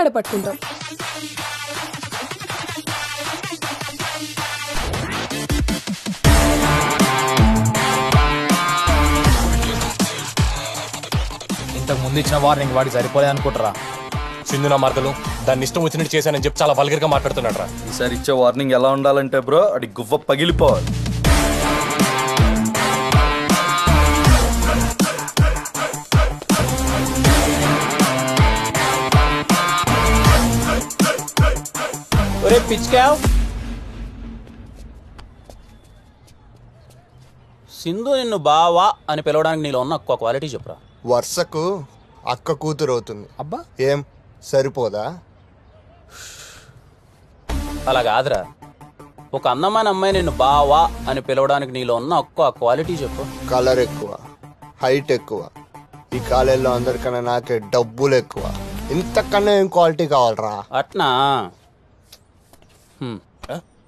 ఆడ పట్టుకుంటాం. ఇంతకు ముందు ఇచ్చిన వార్నింగ్ వాడికి సరిపోలే అనుకుంటారా? సింధు నా మరదలు దాన్ని ఇష్టం వచ్చినట్టు చేశానని చెప్పి చాలా వల్గర్ గా మాట్లాడుతున్నాడు రా. ఈసారి ఇచ్చే వార్నింగ్ ఎలా ఉండాలంటే బ్రో అది గువ్వ పగిలిపోవాలి. ఒరే పిచ్కావ్, సింధు నిన్ను బావా అని పిలవడానికి నీలో ఉన్న ఒక్క క్వాలిటీ చెప్పురా. వర్షకు అక్క కూతురు అవుతుంది. అబ్బా ఏం సరిపోదా? అలా కాదురా, ఒక అందమైన అమ్మాయి నిన్ను బావా అని పిలవడానికి నీలో ఉన్న ఒక్క క్వాలిటీ చెప్పు. కలర్ ఎక్కువ, హైట్ ఎక్కువ, ఈ కాలేజీలో అందరికన్నా నాకే డబ్బులు ఎక్కువ. ఇంతకన్నా ఏం క్వాలిటీ కావాలరా? అట్నా?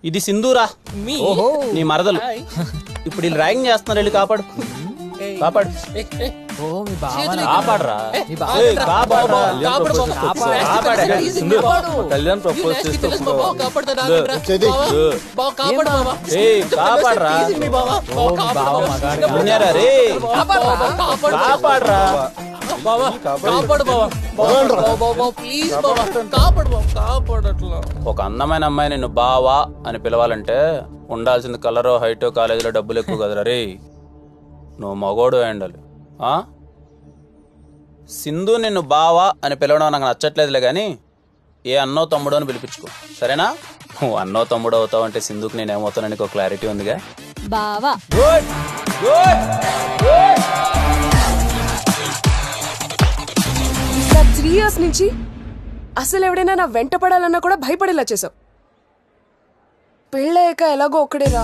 ఇది సింధూరా, నీ మరదలు. ఇప్పుడు వీళ్ళు ర్యాగింగ్ చేస్తున్నారు, వెళ్ళి కాపాడు కాపాడు కాపాడరా. కళ్యాణ్ ప్రపోజ్ చేస్తే కాపాడరా రే, కాపాడరా. ఒక అందమైన అమ్మాయి నిన్ను బావా అని పిలవాలంటే ఉండాల్సింది కలరో హైటో కాలేజీలో డబ్బులు ఎక్కువ కదరా రే. నువ్వు మగోడు ఉండాలి. సింధు నిన్ను బావా అని పిలవడం నాకు నచ్చట్లేదులే కానీ ఏ అన్నో తమ్ముడో అని పిలిపించుకో, సరేనా? నువ్వు అన్నో తమ్ముడు అవుతావు అంటే సింధుకి నేనేమవుతానని ఒక క్లారిటీ ఉందిగా. బావా గుడ్ గుడ్ గుడ్. 3 years నుంచి అసలు ఎవడైనా నా వెంట పడాలన్నా కూడా భయపడేలా చేసావు. పెళ్ళయ్యాక ఎలాగో ఒక్కడేరా.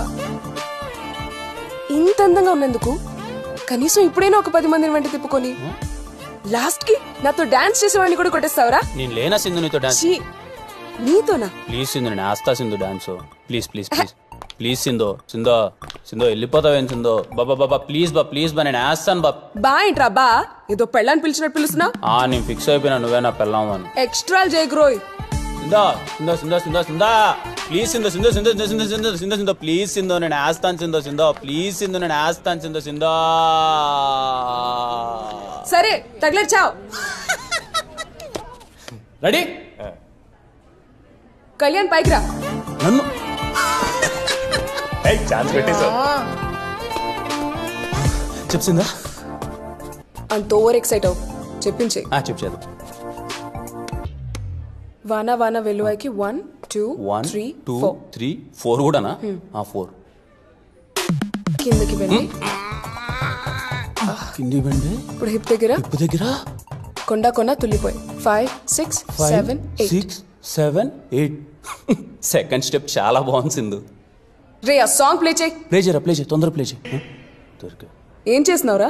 ఇంత అందంగా ఉన్నందుకు కనీసం ఇప్పుడైనా ఒక 10 మందిని వెంట తిప్పుకొని లాస్ట్ కి నాతో డాన్స్ చేసేవాడిని కూడా కొట్టేస్తావరా? నేను లేనా సింధు నీతో డాన్స్? నీతోనా? ప్లీజ్ సింధు, నేను ఆస్తా Sindhu dance. Please please please please Sindhu. Sindhu Sindhu వెళ్ళిపోతావేం సింధు? బాబా బాబా ప్లీజ్ బా, ప్లీజ్ బా, నేను వేస్తాను బా. బా ఏంట్రా బా? ఏదో పెళ్ళాన్ని పిలిచినట్టు పిలుస్తున్నా? నేను ఫిక్స్ అయిపోయినా, నువ్వే నా పెళ్ళామని. ఎక్స్ట్రా జయగ్రోయ్. సింధు సింధు సింధు సింధు సింధు ప్లీజ్ సింధు సింధు సింధు సింధు సింధు సింధు సింధు సింధు ప్లీజ్ సింధు, నేను వేస్తాను సింధు. సింధు ప్లీజ్ సింధు, నేను వేస్తాను సింధు. సింధు సరే తగిలేచావు. రెడీ? కళ్యాణ్ పైకి రా. నన్ను ఛాన్స్ పెట్టేశావు. చెప్సిందా? అంత ఓవర్ ఎక్సైట్ అవు. చెప్పించే. చెప్పేది. వాన వాన వెలువైకి 1 2 3 4 కూడానా? 4 కిందకి వెళ్ళి కింది బండి. ఇప్పుడు హిప్ దగ్గర కొండ కొండ తుల్లిపోయి 5 6 7 8 సెకండ్ స్టెప్ చాలా బాగుంది సింధు. రే ఆ సాంగ్ ప్లే చేయి. ప్లే చేయి తొందర ప్లే చేయి. ఏం చేస్తున్నావురా?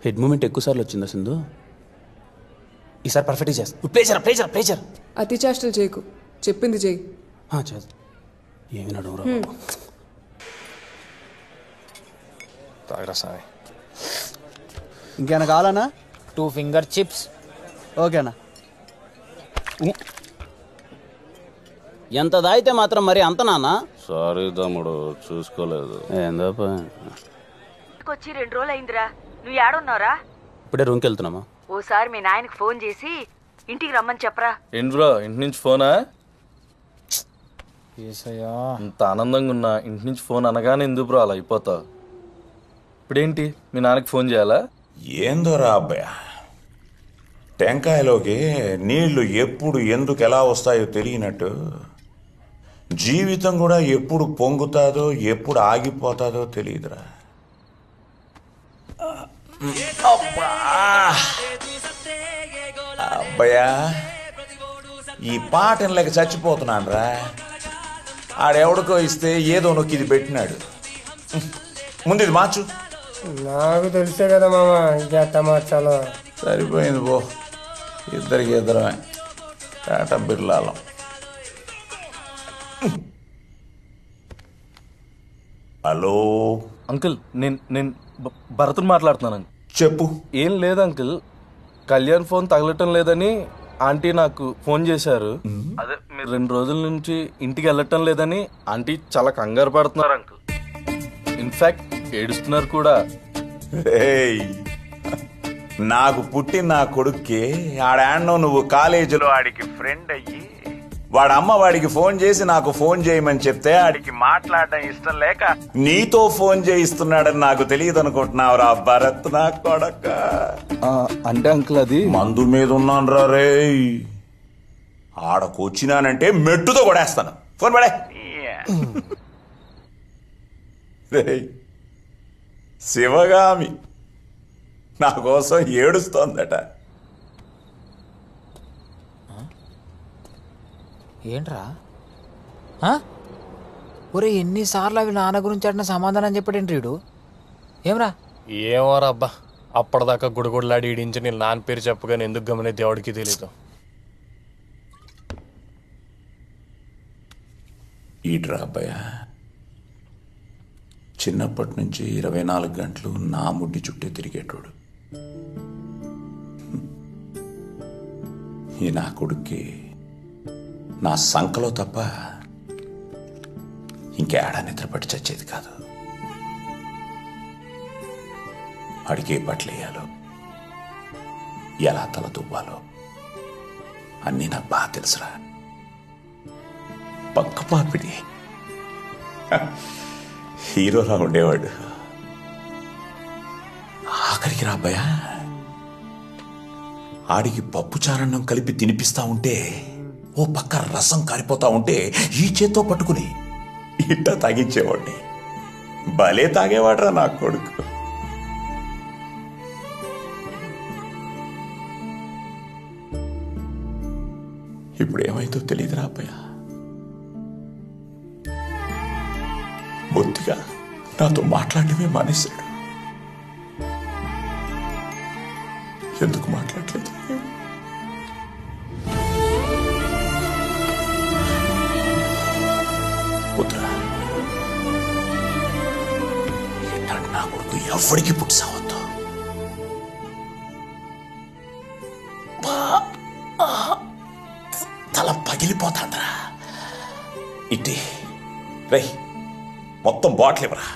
హెడ్ మూమెంట్ ఎక్కువ సార్లు వచ్చిందా సింధు? ఈసారి పర్ఫెక్ట్ చేస్తా. ప్లే చేయరా. అతి చేష్టలు చేయకు, చెప్పింది చేయి. ఏమి నడువురా. తాగరా సాయి. ఇంకేనా కావాలన్నా? 2 finger chips. ఓకేనా? ఎంత దాయితే మాత్రం మరి అంత నాన్న? సారీ తమ్ముడు, చూసుకోలేదు. వచ్చి 2 రోజులు అయిందిరా. నువ్వు ఏడున్నావురా? ఇప్పుడే రూమ్కి వెళ్తున్నామా? ఓసారి మీ నాయనకి ఫోన్ చేసి ఇంటికి రమ్మని చెప్పరా. ఏంటి బ్రో, ఇంటి నుంచి ఫోనా? ఇంత ఆనందంగా ఉన్నా ఇంటి నుంచి ఫోన్ అనగానే ఎందుకు బ్రో అలా అయిపోతావు? ఇప్పుడేంటి మీ నాన్నకి ఫోన్ చేయాలా? ఏందోరా అబ్బాయ, టెంకాయలోకి నీళ్లు ఎప్పుడు ఎందుకు ఎలా వస్తాయో తెలియనట్టు జీవితం కూడా ఎప్పుడు పొంగుతాదో ఎప్పుడు ఆగిపోతాదో తెలియదురా. అబ్బాయా, ఈ పాటను లేక చచ్చిపోతున్నాను రా. ఆడెవడికో ఇస్తే ఏదో నొక్కి ఇది పెట్టినాడు. ముందు ఇది మార్చు. నాకు తెలిసే కదా మామ, ఇంకెట్ట మార్చాలో. సరిపోయింది పో, ఇద్దరమే టాటా బిర్లాలం. హలో అంకుల్, నేను భరత్ని మాట్లాడుతున్నాను. చెప్పు. ఏం లేదు అంకుల్, కళ్యాణ్ ఫోన్ తగలటం లేదని ఆంటీ నాకు ఫోన్ చేశారు. అదే మీరు 2 రోజుల నుంచి ఇంటికి వెళ్ళటం లేదని ఆంటీ చాలా కంగారు పడుతున్నారు అంకుల్. ఇన్ఫాక్ట్ ఏడుస్తున్నారు కూడా. నాకు పుట్టిన నా కొడుక్కి ఆడాన్నో నువ్వు కాలేజీలో ఆడికి ఫ్రెండ్ అయ్యి వాడు అమ్మ వాడికి ఫోన్ చేసి నాకు ఫోన్ చేయమని చెప్తే ఆడికి మాట్లాడడం ఇష్టం లేక నీతో ఫోన్ చేయిస్తున్నాడని నాకు తెలియదు అనుకుంటున్నావురా భరత్ నా కొడక. అంటే అంకుల్ అది మందు మీద ఉన్నాను రా రే. ఆడకు వచ్చినానంటే మెట్టుతో కొడేస్తాను. ఫోన్ పడే. శివగామి నా కోసం ఏడుస్తోందట. ఏంట్రా ఒరే ఎన్నిసార్లు అవి నాన్న గురించి అడిన సమాధానం చెప్పాడేంటి వీడు? ఏమరా ఏమోరా అబ్బా, అప్పటిదాకా గుడిగుడిలాడి ఈడించి నేను నాన్న పేరు చెప్పగానే ఎందుకు గమనే దేవుడికి తెలీదు. ఈట్రా అబ్బాయ, చిన్నప్పటి నుంచి 24 గంటలు నా ముడ్డి చుట్టే తిరిగేటోడు. ఈ నా కొడుక్కి నా సంకలో తప్ప ఇంకేడా నిద్రపట్టి చచ్చేది కాదు. అడిగే బట్టలు వేయాలో ఎలా తల దువ్వాలో అన్నీ నాకు బాగా తెలుసురా. పక్క పాపిడి హీరోలా ఉండేవాడు. ఆఖరికి రా అబ్బాయా, ఆడికి పప్పు చారన్నం కలిపి తినిపిస్తా ఉంటే ఓ పక్క రసం కారిపోతా ఉంటే ఈ చేత్తో పట్టుకుని ఇట్ట తాగించేవాడిని. భలే తాగేవాడ్రా నా కొడుకు. ఇప్పుడు ఏమైందో తెలియదురా అబ్బాయ. బొత్తిగా నాతో మాట్లాడటమే మానేశాడు. ఎందుకు మాట్లాడలేదు? వద్దురా, ఎన్నాడు నా కొడుకు ఎవరికి పుట్టిసావద్దు. తల పగిలిపోతాందిరా. ఇట్టి రై మొత్తం బాటిల్ ఇవ్వరా.